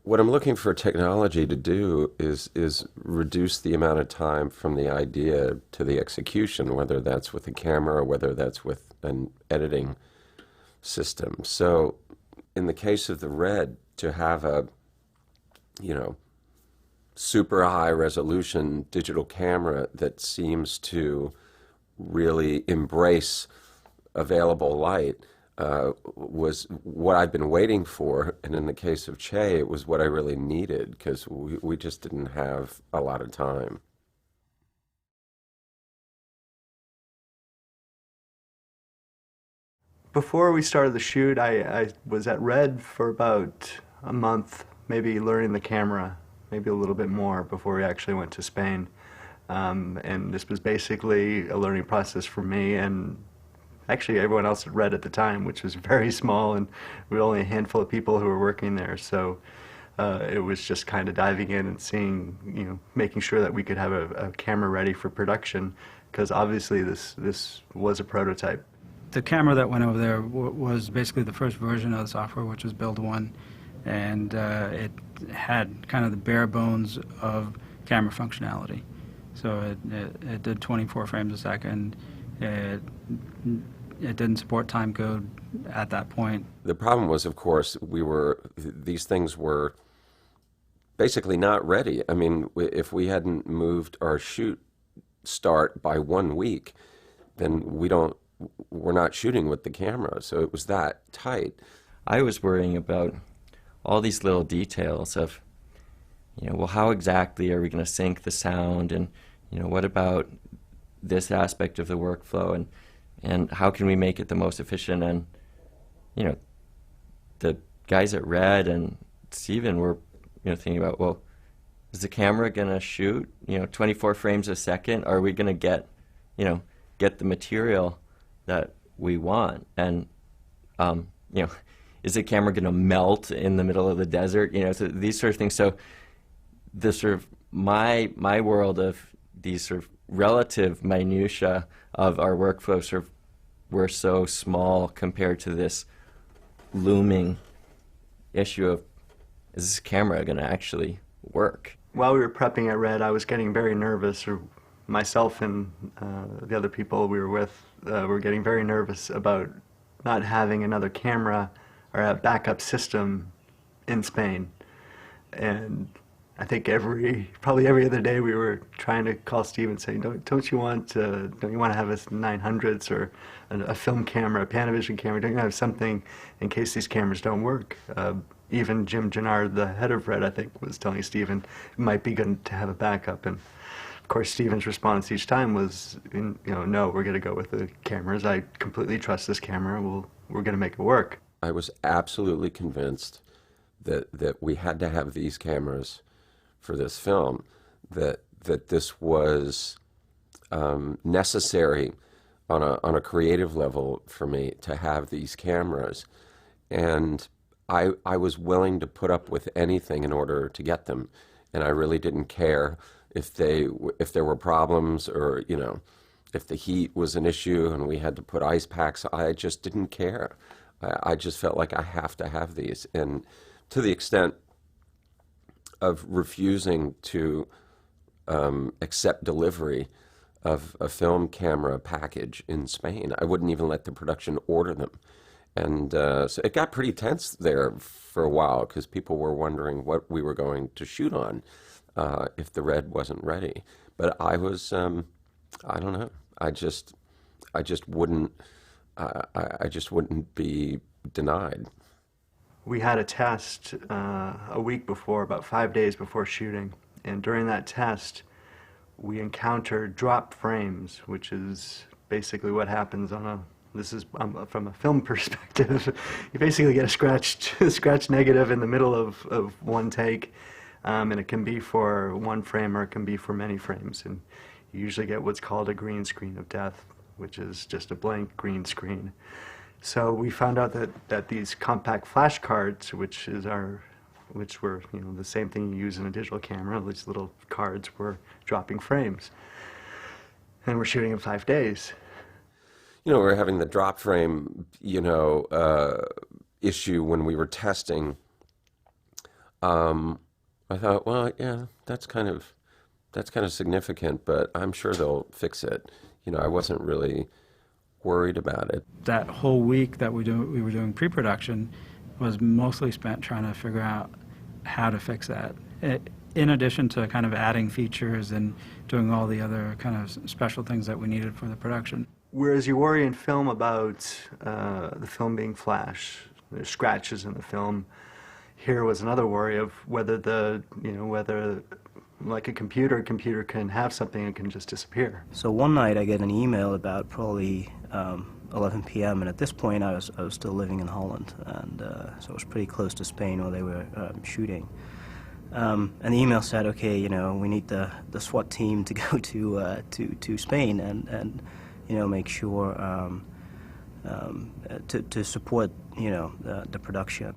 What I'm looking for technology to do is reduce the amount of time from the idea to the execution, whether that's with a camera or whether that's with an editing system. So in the case of the Red, to have a, you know, super high resolution digital camera that seems to really embrace available light was what I'd been waiting for. And in the case of Che, it was what I really needed because we just didn't have a lot of time. Before we started the shoot, I was at Red for about a month, maybe learning the camera, maybe a little bit more before we actually went to Spain. And this was basically a learning process for me and actually everyone else at Red at the time, which was very small, and we were only a handful of people who were working there. So it was just kind of diving in and seeing, making sure that we could have a camera ready for production, because obviously this was a prototype. The camera that went over there was basically the first version of the software, which was Build 1, and it had kind of the bare bones of camera functionality. So it did 24 frames a second. It didn't support time code at that point. The problem was, of course, these things were basically not ready. I mean, if we hadn't moved our shoot start by 1 week, then we're not shooting with the camera. So it was that tight. I was worrying about all these little details of, well, how exactly are we going to sync the sound, and, what about this aspect of the workflow, and how can we make it the most efficient? And, the guys at Red and Steven were, thinking about, well, is the camera going to shoot, 24 frames a second? Are we going to get the material that we want? And, is the camera going to melt in the middle of the desert? So these sort of things. So the sort of my world of these sort of relative minutia of our workflow sort of were so small compared to this looming issue of, is this camera going to actually work? While we were prepping at Red, I was getting very nervous, or myself and the other people we were with were getting very nervous about not having another camera or a backup system in Spain. And I think probably every other day we were trying to call Steve and say, don't you want to have a 900s or a film camera, a Panavision camera? Don't you have something in case these cameras don't work? Even Jim Gennard, the head of Red, I think, was telling Steven it might be good to have a backup. And of course, Steven's response each time was, no, we're going to go with the cameras. I completely trust this camera. We're going to make it work. I was absolutely convinced that we had to have these cameras for this film, that this was necessary on a creative level for me to have these cameras. And I was willing to put up with anything in order to get them. And I really didn't care if there were problems, or, if the heat was an issue and we had to put ice packs. I just didn't care. I just felt like I have to have these. And to the extent of refusing to accept delivery of a film camera package in Spain, I wouldn't even let the production order them. And so it got pretty tense there for a while, because people were wondering what we were going to shoot on if the Red wasn't ready. But I was, I don't know, I just wouldn't be denied. We had a test a week before, about 5 days before shooting, and during that test we encountered drop frames, which is basically what happens this is from a film perspective. You basically get a scratch negative in the middle of one take, and it can be for one frame or it can be for many frames, and you usually get what's called a green screen of death, which is just a blank green screen. So we found out that these compact flash cards, which were the same thing you use in a digital camera, these little cards, were dropping frames, and we're shooting in 5 days. We're having the drop frame, issue when we were testing I thought, well, yeah, that's kind of significant, but I'm sure they'll fix it. I wasn't really worried about it. That whole week that we were doing pre-production was mostly spent trying to figure out how to fix that. In addition to kind of adding features and doing all the other kind of special things that we needed for the production. Whereas you worry in film about the film being flash, there's scratches in the film, here was another worry of whether whether like a computer can have something and can just disappear. So one night I get an email about probably 11 p.m. and at this point I was still living in Holland, and so I was pretty close to Spain while they were shooting. And the email said, okay, we need the SWAT team to go to Spain and make sure to support the production.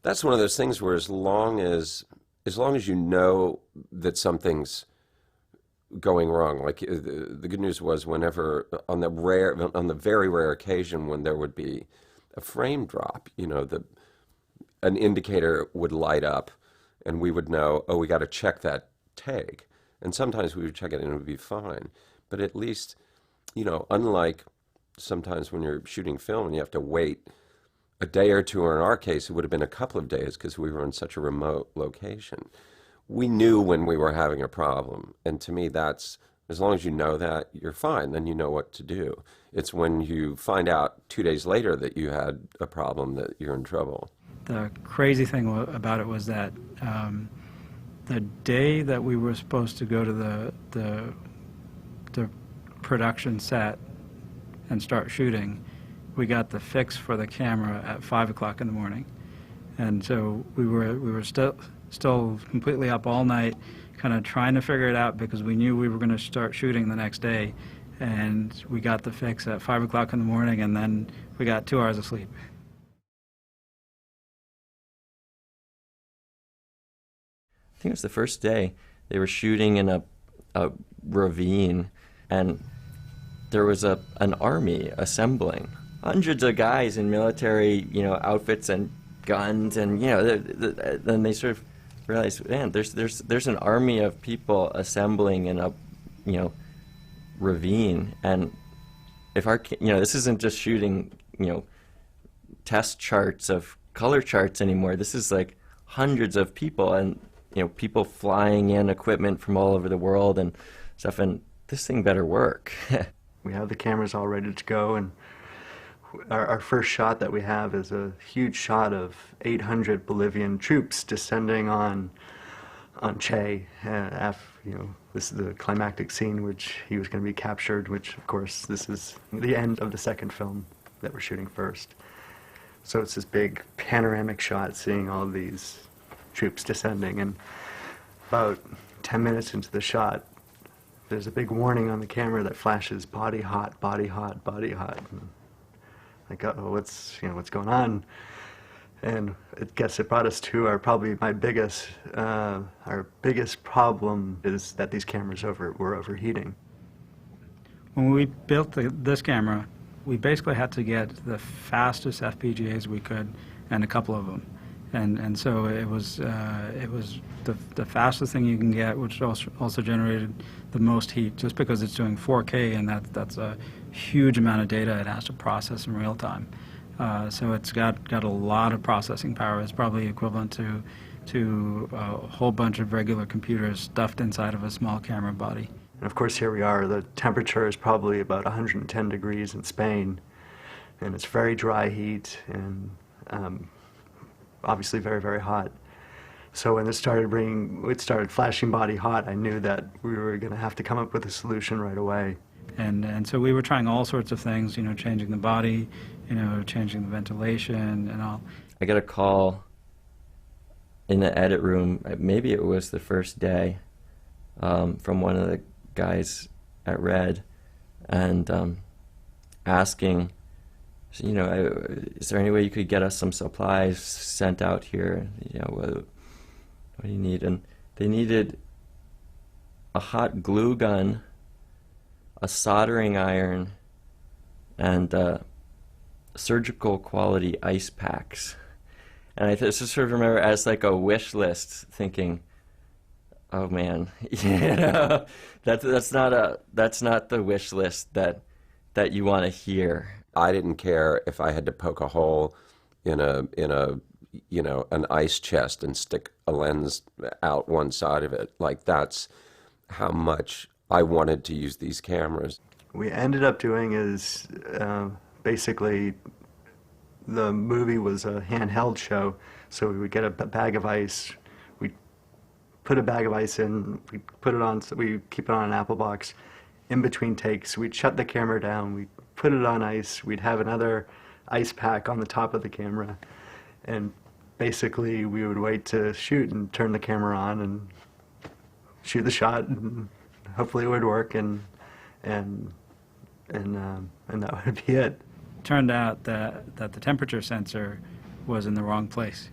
That's one of those things where as long as you know that something's going wrong, like the good news was whenever on the very rare occasion when there would be a frame drop, an indicator would light up and we would know, oh, we got to check that take. And sometimes we would check it and it would be fine. But at least, unlike sometimes when you're shooting film and you have to wait a day or two, or in our case, it would have been a couple of days because we were in such a remote location. We knew when we were having a problem. And to me, that's, as long as you know that, you're fine. Then you know what to do. It's when you find out 2 days later that you had a problem that you're in trouble. The crazy thing about it was that the day that we were supposed to go to the production set and start shooting, we got the fix for the camera at 5 o'clock in the morning, and so we were still completely up all night, kind of trying to figure it out because we knew we were going to start shooting the next day, and we got the fix at 5 o'clock in the morning, and then we got 2 hours of sleep. I think it was the first day they were shooting in a ravine, and there was an army assembling. Hundreds of guys in military, outfits and guns, and then they sort of realized, man, there's an army of people assembling in a, ravine, and if this isn't just shooting, test charts of color charts anymore. This is like hundreds of people, and people flying in equipment from all over the world and stuff, and this thing better work. We have the cameras all ready to go, and our first shot that we have is a huge shot of 800 Bolivian troops descending on Che. This is the climactic scene which he was going to be captured, which of course this is the end of the second film that we're shooting first. So it's this big panoramic shot seeing all of these troops descending, and about 10 minutes into the shot there's a big warning on the camera that flashes body hot, body hot, body hot. And like, uh-oh, what's going on? And it brought us to our biggest problem is that these cameras were overheating. When we built this camera, we basically had to get the fastest FPGAs we could, and a couple of them. And so it was the fastest thing you can get, which also generated the most heat, just because it's doing 4K, and that's a huge amount of data it has to process in real time. So it's got a lot of processing power. It's probably equivalent to a whole bunch of regular computers stuffed inside of a small camera body. And of course, here we are. The temperature is probably about 110 degrees in Spain, and it's very dry heat, and obviously very, very hot. So when it started flashing body hot, I knew that we were going to have to come up with a solution right away. And so we were trying all sorts of things, changing the body, changing the ventilation and all. I got a call in the edit room, maybe it was the first day, from one of the guys at Red, and asking, is there any way you could get us some supplies sent out here? What do you need? And they needed a hot glue gun, a soldering iron, and surgical quality ice packs. And I just sort of remember as like a wish list thinking, oh man, that's not the wish list that you want to hear. I didn't care if I had to poke a hole in a an ice chest and stick a lens out one side of it. Like, that's how much I wanted to use these cameras. We ended up doing is basically the movie was a handheld show, so we would get a bag of ice, we'd put a bag of ice in, we'd put it on, so we keep it on an apple box. In between takes, we'd shut the camera down, we'd put it on ice, we'd have another ice pack on the top of the camera, and basically we would wait to shoot and turn the camera on and shoot the shot, and hopefully it would work, and that would be it. Turned out that the temperature sensor was in the wrong place.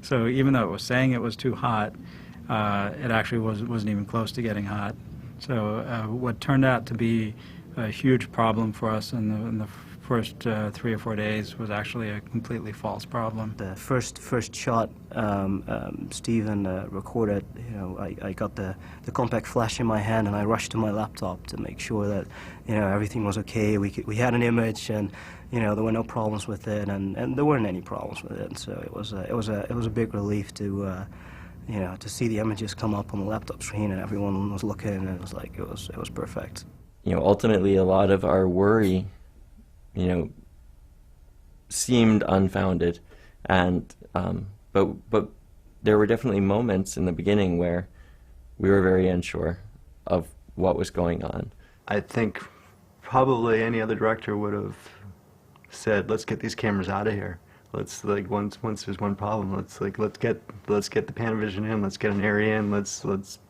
So even though it was saying it was too hot, it actually wasn't even close to getting hot. So what turned out to be a huge problem for us in the first 3 or 4 days was actually a completely false problem. The first shot Steven recorded, I got the compact flash in my hand and I rushed to my laptop to make sure that everything was okay. We had an image, and there were no problems with it, and there weren't any problems with it. So it was a big relief to to see the images come up on the laptop screen and everyone was looking, and it was like it was perfect. Ultimately a lot of our worry seemed unfounded, and but there were definitely moments in the beginning where we were very unsure of what was going on. I think probably any other director would have said, "Let's get these cameras out of here. Let's once there's one problem, let's get the Panavision in. Let's get an area in. Let's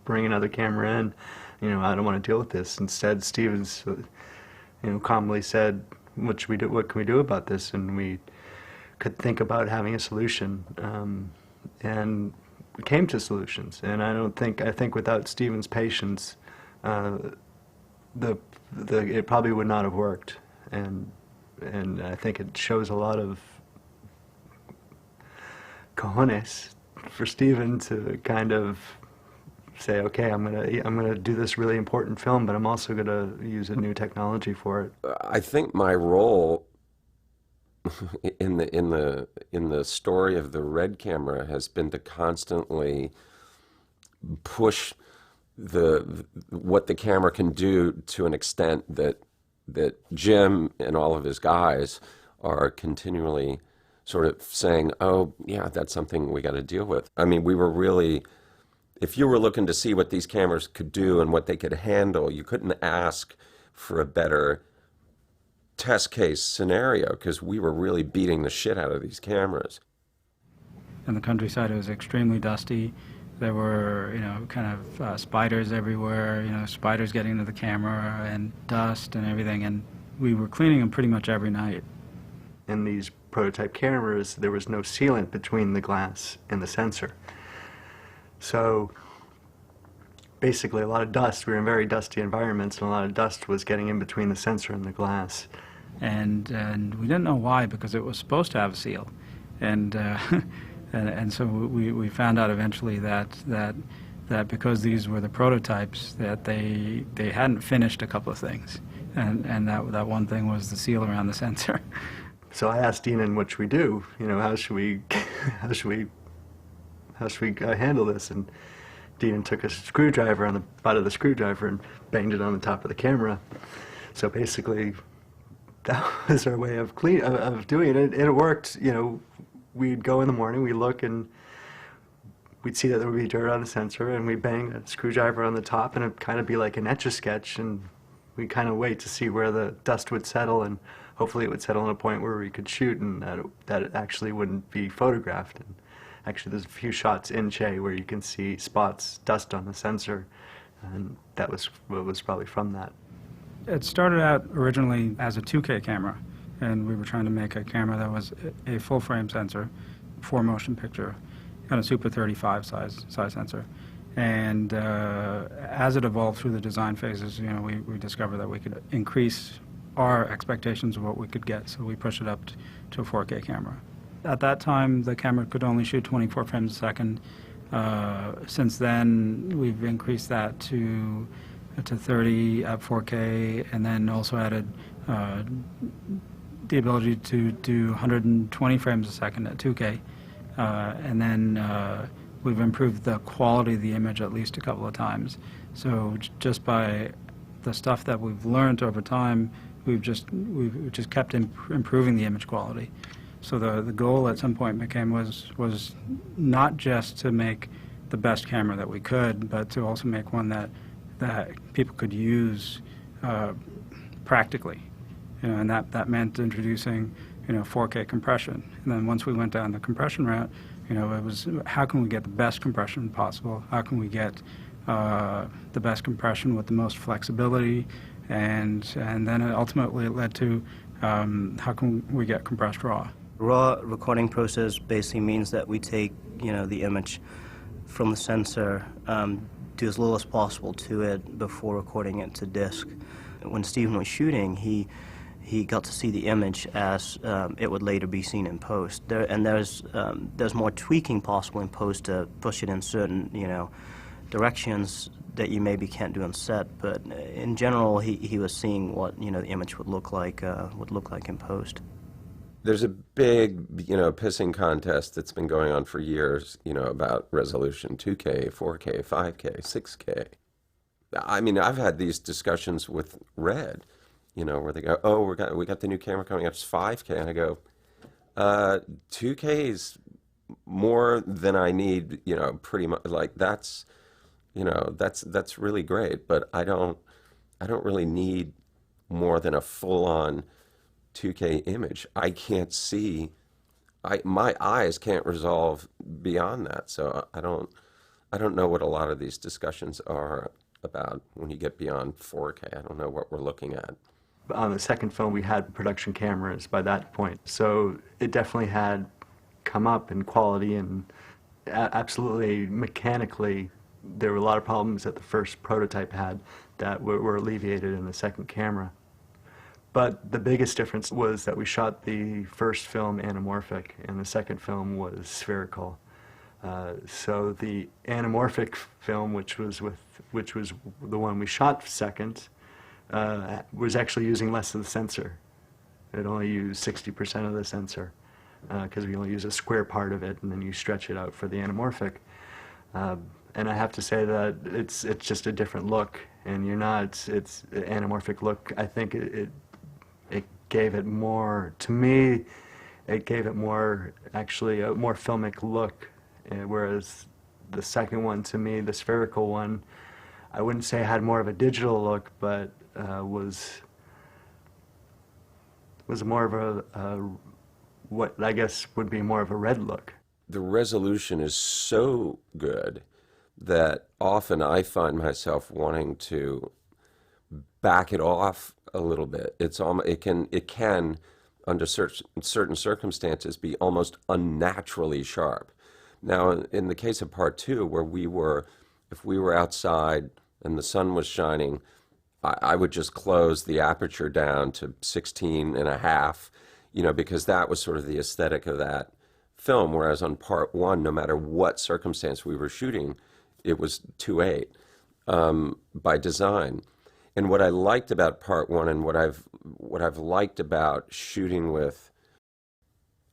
bring another camera in. I don't want to deal with this." Instead, Stevens, calmly said, "What should we do? What can we do about this?" And we could think about having a solution, and we came to solutions. And I think without Steven's patience, it probably would not have worked. And I think it shows a lot of cojones for Steven to kind of say, okay, I'm gonna do this really important film, but I'm also gonna use a new technology for it. I think my role in the story of the Red camera has been to constantly push what the camera can do to an extent that Jim and all of his guys are continually sort of saying, oh yeah, that's something we got to deal with. I mean, we were really, if you were looking to see what these cameras could do and what they could handle, you couldn't ask for a better test case scenario, because we were really beating the shit out of these cameras. In the countryside, it was extremely dusty. There were, kind of spiders everywhere, spiders getting into the camera and dust and everything, and we were cleaning them pretty much every night. In these prototype cameras, there was no sealant between the glass and the sensor. So basically a lot of dust, we were in very dusty environments, and a lot of dust was getting in between the sensor and the glass. And we didn't know why, because it was supposed to have a seal. And so we found out eventually that because these were the prototypes, that they hadn't finished a couple of things. And that one thing was the seal around the sensor. So I asked Dean, what should we do? How should we handle this? And Dean took a screwdriver on the butt of the screwdriver and banged it on the top of the camera. So basically, that was our way of doing it. And it worked. We'd go in the morning, we'd look, and we'd see that there would be dirt on the sensor, and we'd bang a screwdriver on the top, and it'd kind of be like an Etch-a-Sketch, and we'd kind of wait to see where the dust would settle, and hopefully it would settle on a point where we could shoot, and that it actually wouldn't be photographed. And actually, there's a few shots in Che where you can see spots, dust on the sensor, and that was probably from that. It started out originally as a 2K camera, and we were trying to make a camera that was a full-frame sensor, 4-motion picture, kind of Super 35 size sensor. And as it evolved through the design phases, we discovered that we could increase our expectations of what we could get, so we pushed it up to a 4K camera. at that time, the camera could only shoot 24 frames a second. Since then, we've increased that to 30 at 4K, and then also added the ability to do 120 frames a second at 2K. And then we've improved the quality of the image at least a couple of times. So just by the stuff that we've learned over time, we've just kept improving the image quality. So the goal at some point was not just to make the best camera that we could, but to also make one that people could use practically. And that meant introducing 4K compression. And then once we went down the compression route, it was how can we get the best compression possible? How can we get the best compression with the most flexibility? And then ultimately it led to how can we get compressed RAW? RAW recording process basically means that we take the image from the sensor, do as little as possible to it before recording it to disk. When Steven was shooting, he got to see the image as it would later be seen in post. There's more tweaking possible in post to push it in certain directions that you maybe can't do on set. But in general, he was seeing what the image would look like in post. There's a big, pissing contest that's been going on for years, about resolution 2K, 4K, 5K, 6K. I mean, I've had these discussions with Red, where they go, "Oh, we got the new camera coming up, it's 5K," and I go, 2K is more than I need, pretty much. Like that's really great, but I don't really need more than a full-on 2K image. I can't see. My eyes can't resolve beyond that. So I don't know what a lot of these discussions are about when you get beyond 4K. I don't know what we're looking at. On the second film, we had production cameras by that point, so it definitely had come up in quality, and absolutely mechanically there were a lot of problems that the first prototype had that were alleviated in the second camera. But the biggest difference was that we shot the first film anamorphic and the second film was spherical. So the anamorphic film, which was the one we shot second, was actually using less of the sensor. It only used 60% of the sensor because we only use a square part of it, and then you stretch it out for the anamorphic. And I have to say that it's just a different look, and it's an anamorphic look. I think it gave it more, to me, it gave it more, actually, a more filmic look, whereas the second one, to me, the spherical one, I wouldn't say had more of a digital look, but was more of a what I guess would be more of a red look. The resolution is so good that often I find myself wanting to back it off a little bit. It can under certain circumstances be almost unnaturally sharp. Now, in the case of part two, where if we were outside and the sun was shining, I would just close the aperture down to 16.5, because that was sort of the aesthetic of that film. Whereas on part one, no matter what circumstance we were shooting, it was 2.8 by design. And what I liked about part one, and what I've liked about shooting with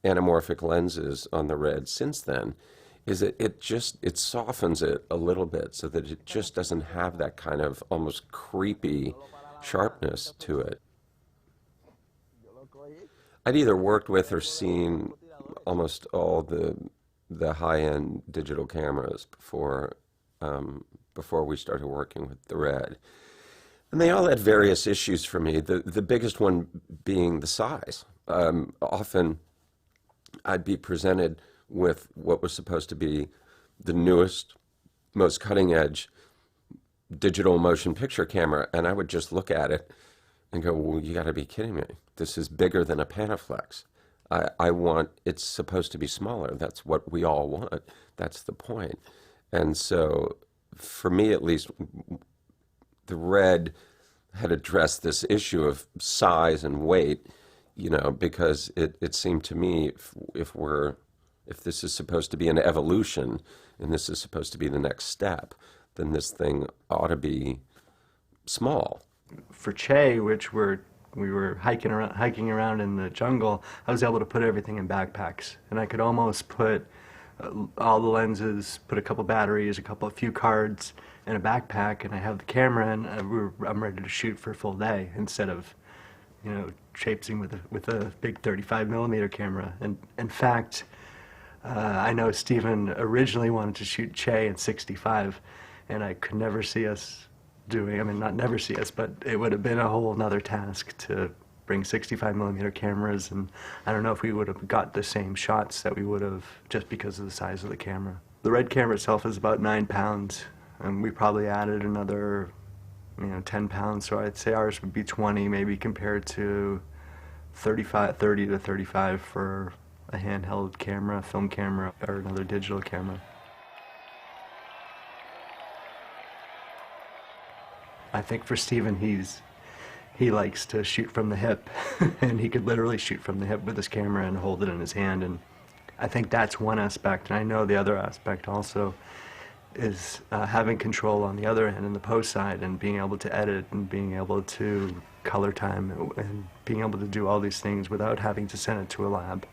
anamorphic lenses on the Red since then, is that it softens it a little bit so that it just doesn't have that kind of almost creepy sharpness to it. I'd either worked with or seen almost all the high-end digital cameras before we started working with the Red. And they all had various issues for me, the biggest one being the size. Often I'd be presented with what was supposed to be the newest, most cutting-edge digital motion picture camera, and I would just look at it and go, well, you got to be kidding me. This is bigger than a Panaflex. It's supposed to be smaller. That's what we all want. That's the point. And so, for me at least, the Red had addressed this issue of size and weight you know, because it seemed to me if this is supposed to be an evolution and this is supposed to be the next step, then this thing ought to be small. For Che, we were hiking around in the jungle, I was able to put everything in backpacks, and I could almost put all the lenses, put a couple batteries, a few cards in a backpack, and I have the camera, and I'm ready to shoot for a full day instead of, you know, traipsing with a big 35 millimeter camera. And in fact, I know Steven originally wanted to shoot Che in 65, and I could never see us doing, I mean, not never see us, but it would have been a whole nother task to bring 65 millimeter cameras, and I don't know if we would have got the same shots that we would have just because of the size of the camera. The Red camera itself is about 9 pounds, and we probably added another, you know, 10 pounds, so I'd say ours would be 20 maybe compared to 30 to 35 for a handheld camera, film camera, or another digital camera. I think for Steven, he likes to shoot from the hip, and he could literally shoot from the hip with his camera and hold it in his hand, and I think that's one aspect, and I know the other aspect also is having control on the other end in the post side and being able to edit and being able to color time and being able to do all these things without having to send it to a lab.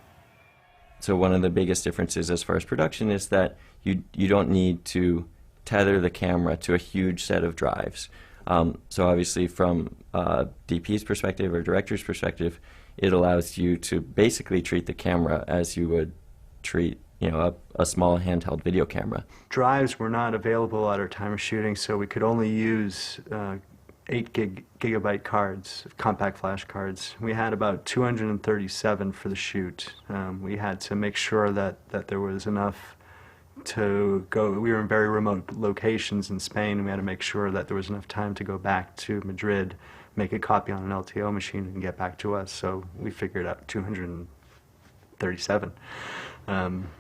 So one of the biggest differences as far as production is that you don't need to tether the camera to a huge set of drives. So obviously from DP's perspective or director's perspective, it allows you to basically treat the camera as you would treat, you know, a small handheld video camera. Drives were not available at our time of shooting, so we could only use 8 gigabyte cards, compact flash cards. We had about 237 for the shoot. We had to make sure that there was enough to go. We were in very remote locations in Spain, and we had to make sure that there was enough time to go back to Madrid, make a copy on an LTO machine, and get back to us. So we figured out 237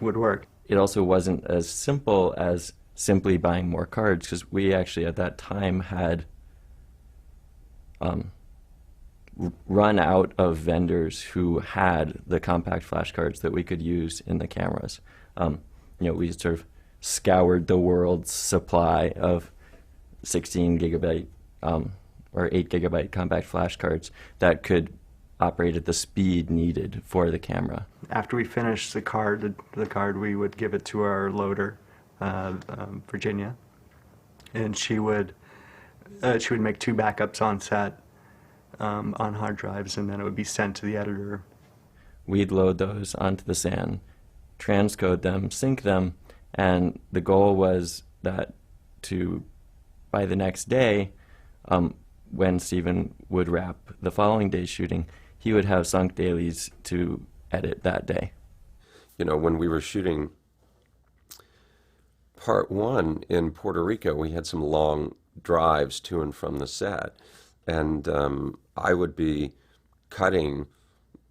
would work. It also wasn't as simple as simply buying more cards, because we actually at that time had run out of vendors who had the compact flash cards that we could use in the cameras. You know, we sort of scoured the world's supply of 16 gigabyte or 8 gigabyte compact flash cards that could operate at the speed needed for the camera. After we finished the card, we would give it to our loader, Virginia, and she would make 2 backups on set on hard drives, and then it would be sent to the editor. We'd load those onto the SAN, transcode them, sync them, and the goal was that by the next day, when Steven would wrap the following day's shooting, he would have sunk dailies to edit that day. You know, when we were shooting part 1 in Puerto Rico, we had some long drives to and from the set, and I would be cutting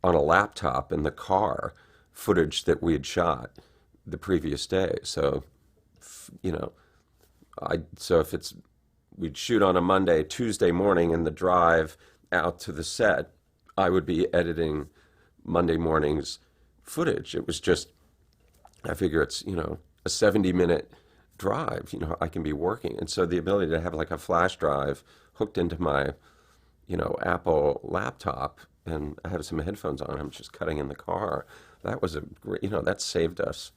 on a laptop in the car footage that we had shot the previous day. So, you know, if we'd shoot on a Monday, Tuesday morning in the drive out to the set, I would be editing Monday morning's footage. It was just, I figure it's, you know, a 70-minute drive, you know, I can be working. And so the ability to have like a flash drive hooked into my, you know, Apple laptop, and I have some headphones on, I'm just cutting in the car. That was a great, you know, that saved us,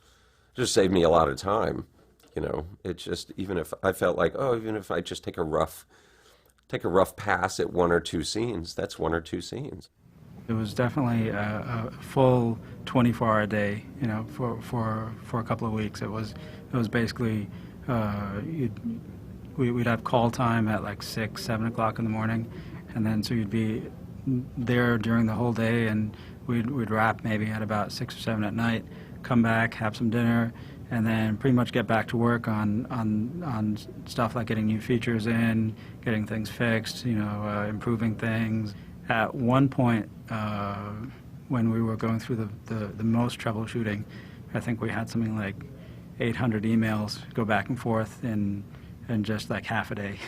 just saved me a lot of time. You know, it just, even if I felt like, oh, even if I just take a rough pass at 1 or 2 scenes, that's 1 or 2 scenes. It was definitely a full 24-hour day, you know, for a couple of weeks. It was basically, we'd have call time at like 6, 7 o'clock in the morning, and then so you'd be there during the whole day, and we'd wrap maybe at about 6 or 7 at night, come back, have some dinner, and then pretty much get back to work on stuff like getting new features in, getting things fixed, you know, improving things. At one point, when we were going through the most troubleshooting, I think we had something like 800 emails go back and forth in just like half a day.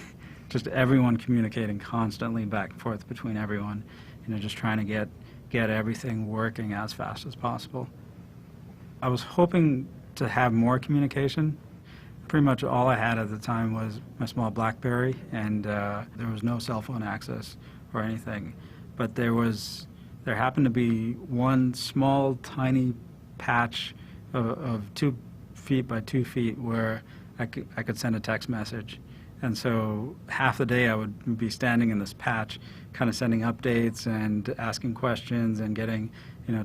Just everyone communicating constantly back and forth between everyone, you know, just trying to get get everything working as fast as possible. I was hoping to have more communication. Pretty much all I had at the time was my small BlackBerry, and there was no cell phone access or anything. But there happened to be one small, tiny patch of 2 feet by 2 feet where I could send a text message. And so half the day I would be standing in this patch, kind of sending updates and asking questions and getting,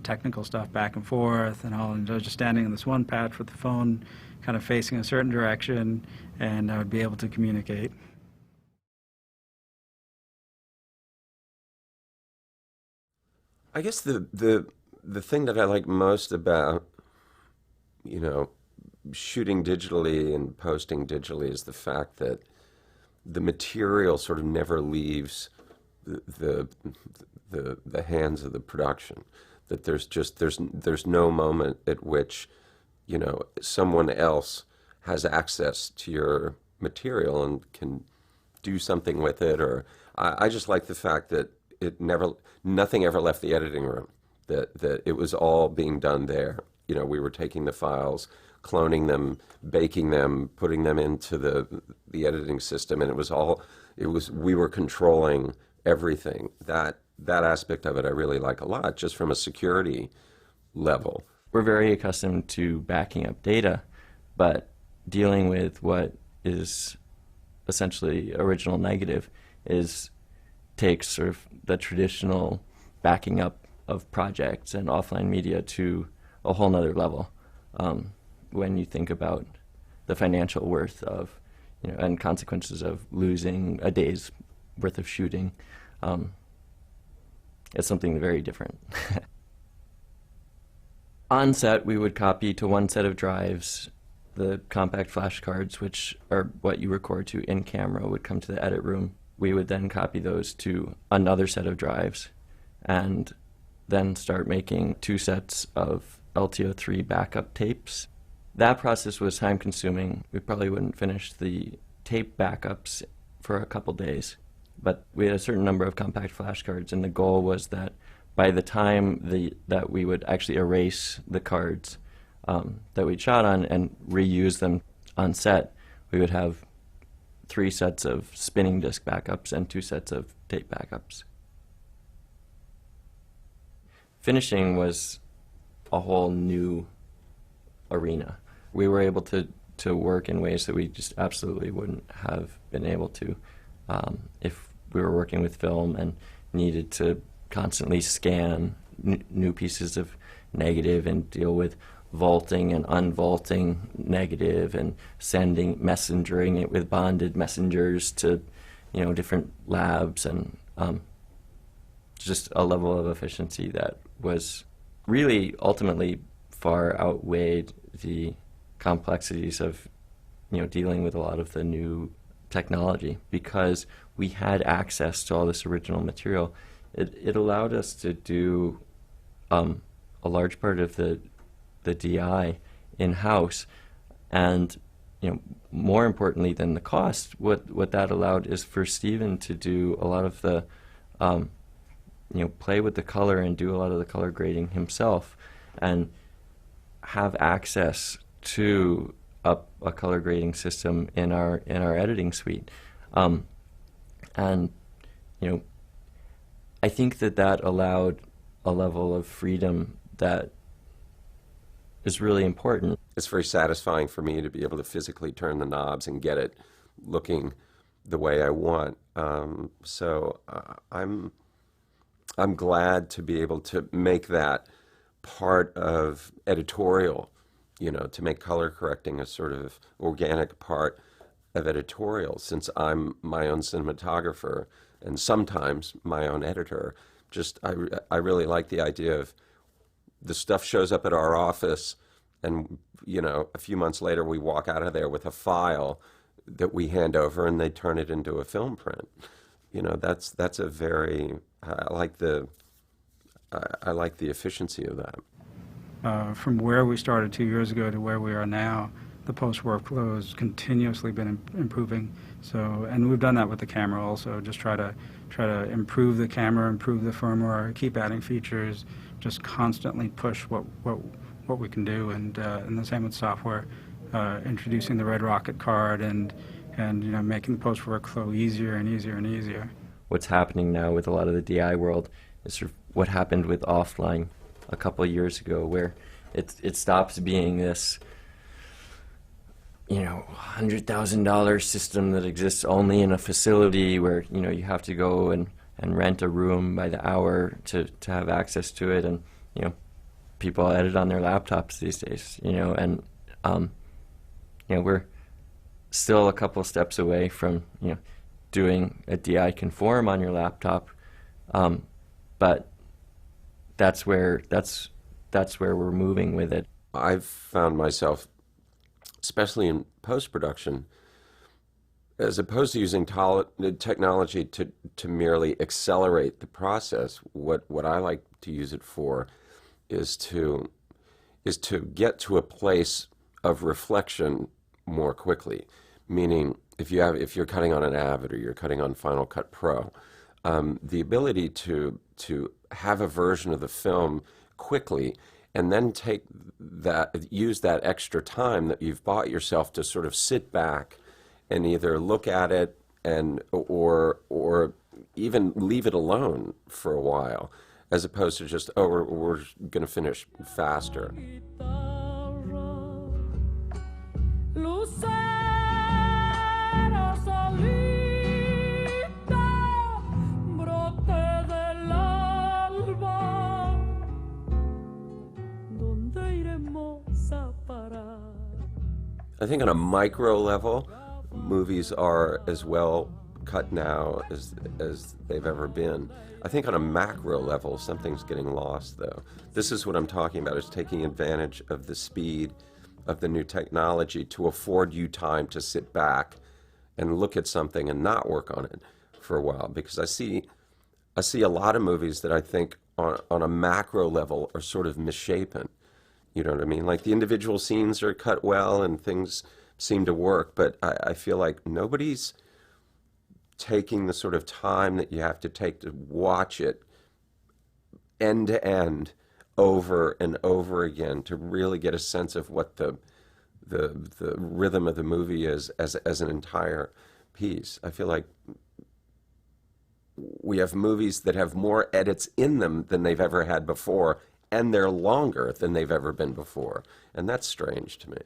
technical stuff back and forth and all. And I was just standing in this one patch with the phone kind of facing a certain direction, and I would be able to communicate. I guess the thing that I like most about, you know, shooting digitally and posting digitally is the fact that the material sort of never leaves the hands of the production. That there's no moment at which, someone else has access to your material and can do something with it. Or I just like the fact that nothing ever left the editing room. That it was all being done there. We were taking the files, cloning them, baking them, putting them into the editing system, and we were controlling everything. That aspect of it I really like a lot, just from a security level. We're very accustomed to backing up data, but dealing with what is essentially original negative takes sort of the traditional backing up of projects and offline media to a whole nother level. When you think about the financial worth of, and consequences of losing a day's worth of shooting, it's something very different. On set, we would copy to one set of drives. The compact flash cards, which are what you record to in camera, would come to the edit room. We would then copy those to another set of drives and then start making 2 sets of LTO3 backup tapes. That process was time consuming. We probably wouldn't finish the tape backups for a couple days, but we had a certain number of compact flash cards, and the goal was that by the time that we would actually erase the cards that we shot on and reuse them on set, we would have 3 sets of spinning disc backups and 2 sets of tape backups. Finishing was a whole new arena. We were able to work in ways that we just absolutely wouldn't have been able to if we were working with film and needed to constantly scan new pieces of negative and deal with vaulting and unvaulting negative and messengering it with bonded messengers to different labs, and just a level of efficiency that was really ultimately far outweighed the complexities of dealing with a lot of the new technology. Because we had access to all this original material, it allowed us to do a large part of the DI in-house, and more importantly than the cost, what that allowed is for Steven to do a lot of the play with the color and do a lot of the color grading himself, and have access to a color grading system in our editing suite. And I think that allowed a level of freedom that is really important. It's very satisfying for me to be able to physically turn the knobs and get it looking the way I want. So I'm glad to be able to make that part of editorial, to make color correcting a sort of organic part of editorial, since I'm my own cinematographer and sometimes my own editor. I really like the idea of the stuff shows up at our office, and a few months later we walk out of there with a file that we hand over, and they turn it into a film print. That's a very I like the efficiency of that. From where we started 2 years ago to where we are now, the post workflow has continuously been improving. So, and we've done that with the camera also. Just try to improve the camera, improve the firmware, keep adding features, just constantly push what we can do. And the same with software, introducing the Red Rocket card and making the post workflow easier and easier and easier. What's happening now with a lot of the DI world is sort of what happened with offline a couple of years ago, where it stops being this $100,000 system that exists only in a facility where you have to go and rent a room by the hour to have access to it, and people edit on their laptops these days, and we're still a couple steps away from doing a DI conform on your laptop, but that's where we're moving with it. I've found myself, especially in post-production, as opposed to using technology to merely accelerate the process, what I like to use it for is to get to a place of reflection more quickly. Meaning, if you're cutting on an Avid or you're cutting on Final Cut Pro, the ability to have a version of the film quickly and then use that extra time that you've bought yourself to sort of sit back and either look at it or even leave it alone for a while, as opposed to just, we're going to finish faster. I think on a micro level, movies are as well cut now as they've ever been. I think on a macro level, something's getting lost, though. This is what I'm talking about, is taking advantage of the speed of the new technology to afford you time to sit back and look at something and not work on it for a while. Because I see a lot of movies that I think on a macro level are sort of misshapen. You know what I mean? Like, the individual scenes are cut well and things seem to work, but I feel like nobody's taking the sort of time that you have to take to watch it end to end over and over again to really get a sense of what the rhythm of the movie is as an entire piece. I feel like we have movies that have more edits in them than they've ever had before, and they're longer than they've ever been before. And that's strange to me.